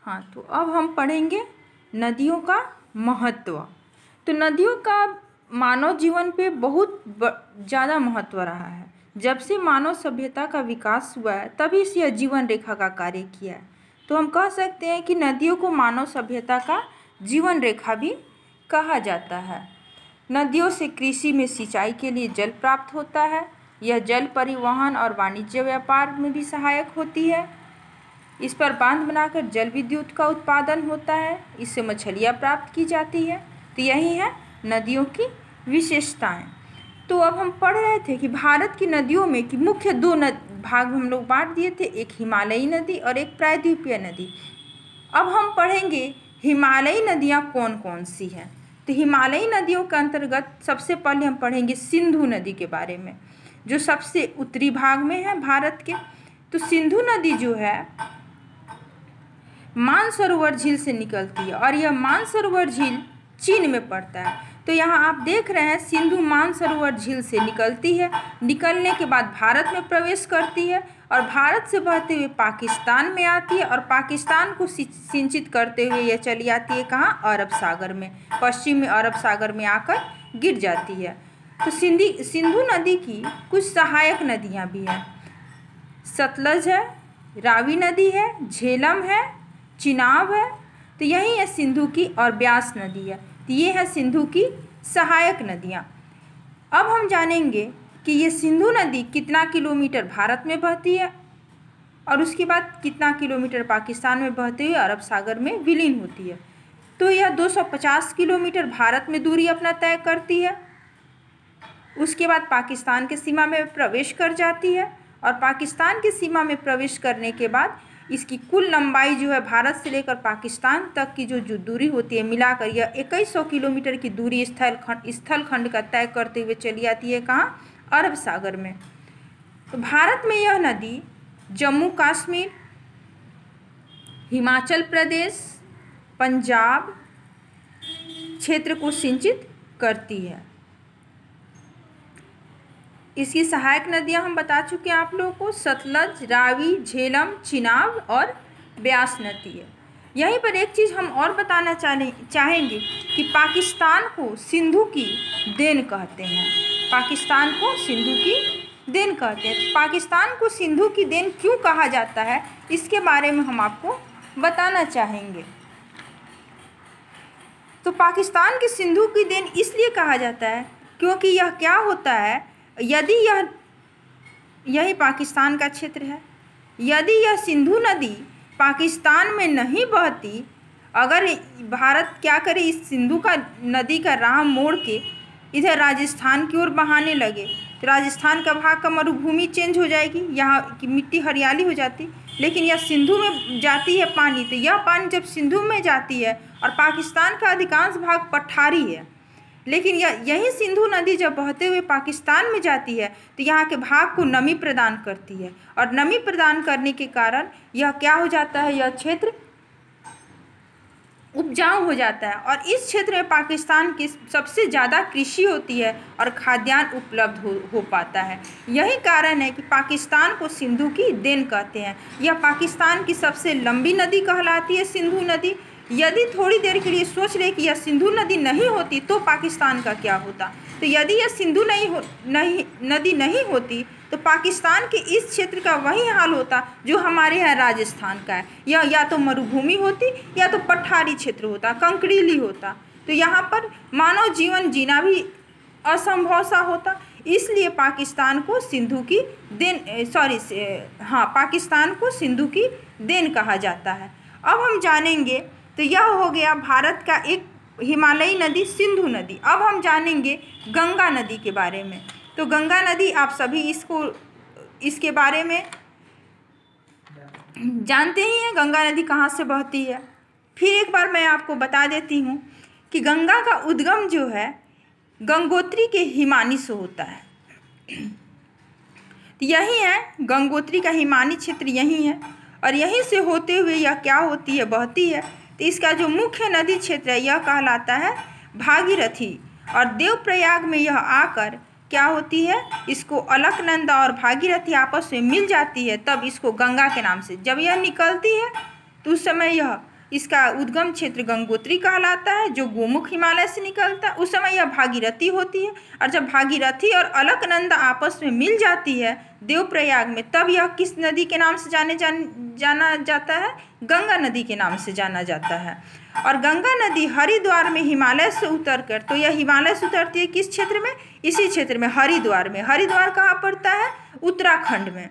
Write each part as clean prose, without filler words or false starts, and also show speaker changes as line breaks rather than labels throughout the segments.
हाँ, तो अब हम पढ़ेंगे नदियों का महत्व। तो नदियों का मानव जीवन पे बहुत ज़्यादा महत्व रहा है। जब से मानव सभ्यता का विकास हुआ है तभी से यह जीवन रेखा का कार्य किया है। तो हम कह सकते हैं कि नदियों को मानव सभ्यता का जीवन रेखा भी कहा जाता है। नदियों से कृषि में सिंचाई के लिए जल प्राप्त होता है। यह जल परिवहन और वाणिज्य व्यापार में भी सहायक होती है। इस पर बांध बनाकर जल विद्युत का उत्पादन होता है। इससे मछलियाँ प्राप्त की जाती है। तो यही है नदियों की विशेषताएं। तो अब हम पढ़ रहे थे कि भारत की नदियों में कि मुख्य दो भाग हम लोग बांट दिए थे, एक हिमालयी नदी और एक प्रायद्वीपीय नदी। अब हम पढ़ेंगे हिमालयी नदियाँ कौन कौन सी हैं। तो हिमालयी नदियों के अंतर्गत सबसे पहले हम पढ़ेंगे सिंधु नदी के बारे में, जो सबसे उत्तरी भाग में है भारत के। तो सिंधु नदी जो है मानसरोवर झील से निकलती है और यह मानसरोवर झील चीन में पड़ता है। तो यहाँ आप देख रहे हैं सिंधु मानसरोवर झील से निकलती है। निकलने के बाद भारत में प्रवेश करती है और भारत से बहते हुए पाकिस्तान में आती है और पाकिस्तान को सिंचित करते हुए यह चली आती है कहाँ, अरब सागर में, पश्चिम में अरब सागर में आकर गिर जाती है। तो सिंधु नदी की कुछ सहायक नदियाँ भी हैं। सतलज है, रावी नदी है, झेलम है, चिनाब है। तो यही है सिंधु की, और ब्यास नदी है। तो ये है सिंधु की सहायक नदियाँ। अब हम जानेंगे कि ये सिंधु नदी कितना किलोमीटर भारत में बहती है और उसके बाद कितना किलोमीटर पाकिस्तान में बहते हुए अरब सागर में विलीन होती है। तो यह 250 किलोमीटर भारत में दूरी अपना तय करती है। उसके बाद पाकिस्तान के सीमा में प्रवेश कर जाती है और पाकिस्तान की सीमा में प्रवेश करने के बाद इसकी कुल लंबाई जो है भारत से लेकर पाकिस्तान तक की जो दूरी होती है मिलाकर यह 2100 किलोमीटर की दूरी स्थल खंड का तय करते हुए चली आती है कहाँ, अरब सागर में। तो भारत में यह नदी जम्मू कश्मीर, हिमाचल प्रदेश, पंजाब क्षेत्र को सिंचित करती है। इसकी सहायक नदियां हम बता चुके हैं आप लोगों को, सतलज, रावी, झेलम, चिनाब और ब्यास नदी है। यहीं पर एक चीज़ हम और बताना चाहेंगे कि पाकिस्तान को सिंधु की देन कहते हैं। पाकिस्तान को सिंधु की देन कहते हैं। पाकिस्तान को सिंधु की देन क्यों कहा जाता है, इसके बारे में हम आपको बताना चाहेंगे। तो पाकिस्तान की सिंधु की देन इसलिए कहा जाता है क्योंकि यह क्या होता है, यदि यही पाकिस्तान का क्षेत्र है, यदि यह सिंधु नदी पाकिस्तान में नहीं बहती, अगर भारत क्या करे, इस सिंधु का नदी का राह मोड़ के इधर राजस्थान की ओर बहाने लगे तो राजस्थान का भाग का मरुभूमि चेंज हो जाएगी, यहाँ की मिट्टी हरियाली हो जाती। लेकिन यह सिंधु में जाती है पानी, तो यह पानी जब सिंधु में जाती है और पाकिस्तान का अधिकांश भाग पठारी है, लेकिन यही सिंधु नदी जब बहते हुए पाकिस्तान में जाती है तो यहाँ के भाग को नमी प्रदान करती है और नमी प्रदान करने के कारण यह क्या हो जाता है, यह क्षेत्र उपजाऊ हो जाता है और इस क्षेत्र में पाकिस्तान की सबसे ज़्यादा कृषि होती है और खाद्यान्न उपलब्ध हो पाता है। यही कारण है कि पाकिस्तान को सिंधु की देन कहते हैं। यह पाकिस्तान की सबसे लंबी नदी कहलाती है सिंधु नदी। यदि थोड़ी देर के लिए सोच ले कि यह सिंधु नदी नहीं होती तो पाकिस्तान का क्या होता, तो यदि यह सिंधु नदी नहीं होती तो पाकिस्तान के इस क्षेत्र का वही हाल होता जो हमारे यहाँ राजस्थान का है। यह या तो मरुभूमि होती या तो पठारी क्षेत्र होता, कंकड़ीली होता। तो यहाँ पर मानव जीवन जीना भी असंभव सा होता। इसलिए पाकिस्तान को सिंधु की देन पाकिस्तान को सिंधु की देन कहा जाता है। अब हम जानेंगे, तो यह हो गया भारत का एक हिमालयी नदी सिंधु नदी। अब हम जानेंगे गंगा नदी के बारे में। तो गंगा नदी आप सभी इसके बारे में जानते ही हैं, गंगा नदी कहाँ से बहती है। फिर एक बार मैं आपको बता देती हूँ कि गंगा का उद्गम जो है गंगोत्री के हिमानी से होता है। तो यही है गंगोत्री का हिमानी क्षेत्र यही है और यहीं से होते हुए यह क्या होती है, बहती है। तो इसका जो मुख्य नदी क्षेत्र है यह कहलाता है भागीरथी और देवप्रयाग में यह आकर क्या होती है, इसको अलकनंदा और भागीरथी आपस में मिल जाती है, तब इसको गंगा के नाम से, जब यह निकलती है तो उस समय यह इसका उद्गम क्षेत्र गंगोत्री कहलाता है, जो गोमुख हिमालय से निकलता है। उस समय यह भागीरथी होती है, और जब भागीरथी और अलकनंदा आपस में मिल जाती है देवप्रयाग में, तब यह किस नदी के नाम से जाना जाता है? गंगा नदी के नाम से जाना जाता है। और गंगा नदी हरिद्वार में हिमालय से उतरकर, तो यह हिमालय से उतरती है किस क्षेत्र में? इसी क्षेत्र में, हरिद्वार में। हरिद्वार कहाँ पड़ता है? उत्तराखंड में।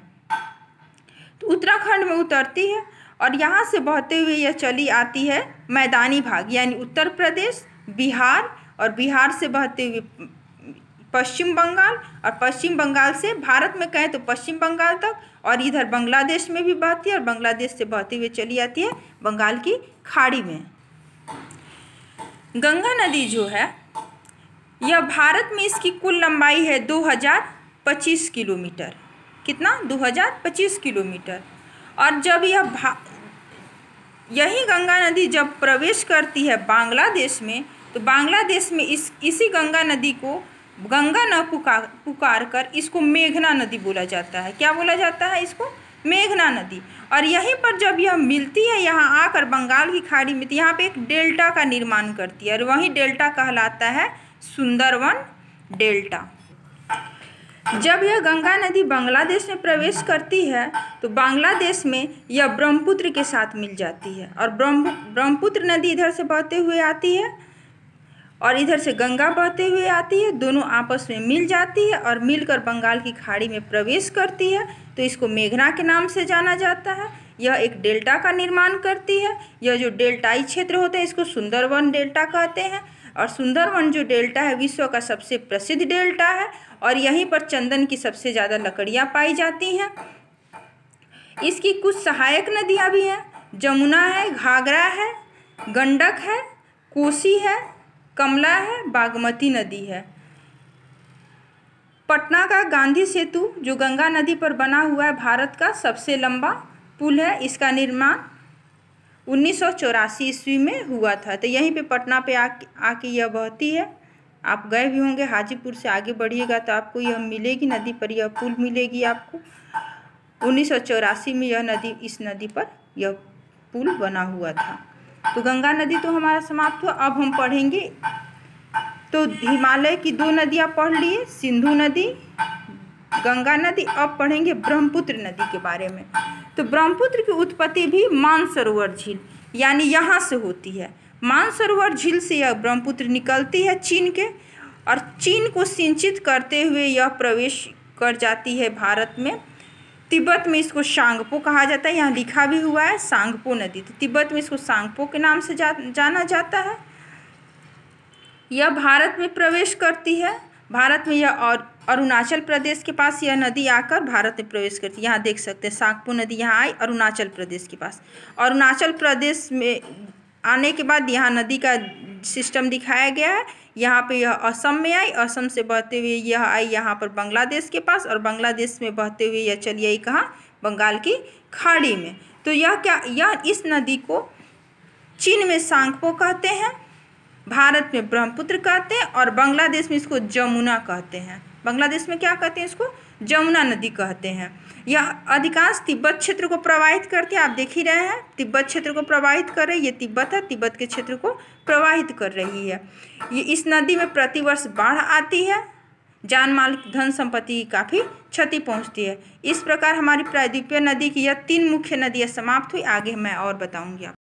तो उत्तराखंड में उतरती है और यहाँ से बहते हुए यह चली आती है मैदानी भाग, यानी उत्तर प्रदेश, बिहार, और बिहार से बहते हुए पश्चिम बंगाल, और पश्चिम बंगाल से भारत में कहें तो पश्चिम बंगाल तक, और इधर बांग्लादेश में भी बहती है, और बांग्लादेश से बहते हुए चली आती है बंगाल की खाड़ी में। गंगा नदी जो है यह भारत में इसकी कुल लंबाई है 2025 किलोमीटर। कितना? 2025 किलोमीटर। और जब यही गंगा नदी जब प्रवेश करती है बांग्लादेश में, तो बांग्लादेश में इसी गंगा नदी को गंगा न पुकार कर इसको मेघना नदी बोला जाता है। क्या बोला जाता है इसको? मेघना नदी। और यहीं पर जब यह मिलती है यहाँ आकर बंगाल की खाड़ी में, तो यहाँ पे एक डेल्टा का निर्माण करती है, और वही डेल्टा कहलाता है सुंदरवन डेल्टा। जब यह गंगा नदी बांग्लादेश में प्रवेश करती है, तो बांग्लादेश में यह ब्रह्मपुत्र के साथ मिल जाती है, और ब्रह्मपुत्र नदी इधर से बहते हुए आती है और इधर से गंगा बहते हुए आती है। दोनों आपस में मिल जाती है और मिलकर बंगाल की खाड़ी में प्रवेश करती है, तो इसको मेघना के नाम से जाना जाता है। यह एक डेल्टा का निर्माण करती है। यह जो डेल्टाई क्षेत्र होते हैं इसको सुंदरवन डेल्टा कहते हैं, और सुंदरवन जो डेल्टा है विश्व का सबसे प्रसिद्ध डेल्टा है, और यहीं पर चंदन की सबसे ज़्यादा लकड़ियाँ पाई जाती हैं। इसकी कुछ सहायक नदियाँ भी हैं, जमुना है, घाघरा है, गंडक है, कोसी है, कमला है, बागमती नदी है। पटना का गांधी सेतु जो गंगा नदी पर बना हुआ है, भारत का सबसे लंबा पुल है। इसका निर्माण 1984 ईस्वी में हुआ था। तो यहीं पे पटना पे आके यह बहती है। आप गए भी होंगे, हाजीपुर से आगे बढ़िएगा तो आपको यह मिलेगी, नदी पर यह पुल मिलेगी आपको। 1984 में यह नदी, इस नदी पर यह पुल बना हुआ था। तो गंगा नदी तो हमारा समाप्त हुआ। अब हम पढ़ेंगे, तो हिमालय की 2 नदियाँ पढ़ लिए, सिंधु नदी, गंगा नदी। अब पढ़ेंगे ब्रह्मपुत्र नदी के बारे में। तो ब्रह्मपुत्र की उत्पत्ति भी मानसरोवर झील, यानी यहाँ से होती है। मानसरोवर झील से यह ब्रह्मपुत्र निकलती है चीन के, और चीन को सिंचित करते हुए यह प्रवेश कर जाती है भारत में। तिब्बत में इसको सांगपो कहा जाता है, यहाँ लिखा भी हुआ है सांगपो नदी। तो तिब्बत में इसको सांगपो के नाम से जाना जाता है। यह भारत में प्रवेश करती है। भारत में यह और अरुणाचल प्रदेश के पास यह नदी आकर भारत में प्रवेश करती है। यहाँ देख सकते हैं सांगपो नदी यहाँ आई अरुणाचल प्रदेश के पास। अरुणाचल प्रदेश में आने के बाद यहाँ नदी का सिस्टम दिखाया गया है। यहाँ पे यह असम में आई, असम से बहते हुए यह आई यहाँ पर बांग्लादेश के पास, और बांग्लादेश में बहते हुए यह चली आई कहाँ? बंगाल की खाड़ी में। तो यह इस नदी को चीन में सांगपो कहते हैं, भारत में ब्रह्मपुत्र कहते हैं, और बांग्लादेश में इसको जमुना कहते हैं। बांग्लादेश में क्या कहते हैं? इसको जमुना नदी कहते हैं। यह अधिकांश तिब्बत क्षेत्र को प्रवाहित करती है। आप देख ही रहे हैं तिब्बत क्षेत्र को प्रवाहित कर रही है। ये तिब्बत है, तिब्बत के क्षेत्र को प्रवाहित कर रही है। ये इस नदी में प्रतिवर्ष बाढ़ आती है, जान माल, धन संपत्ति की काफ़ी क्षति पहुंचती है। इस प्रकार हमारी प्रायद्वीपीय नदी की यह 3 मुख्य नदियाँ समाप्त हुई। आगे मैं और बताऊंगी आपको।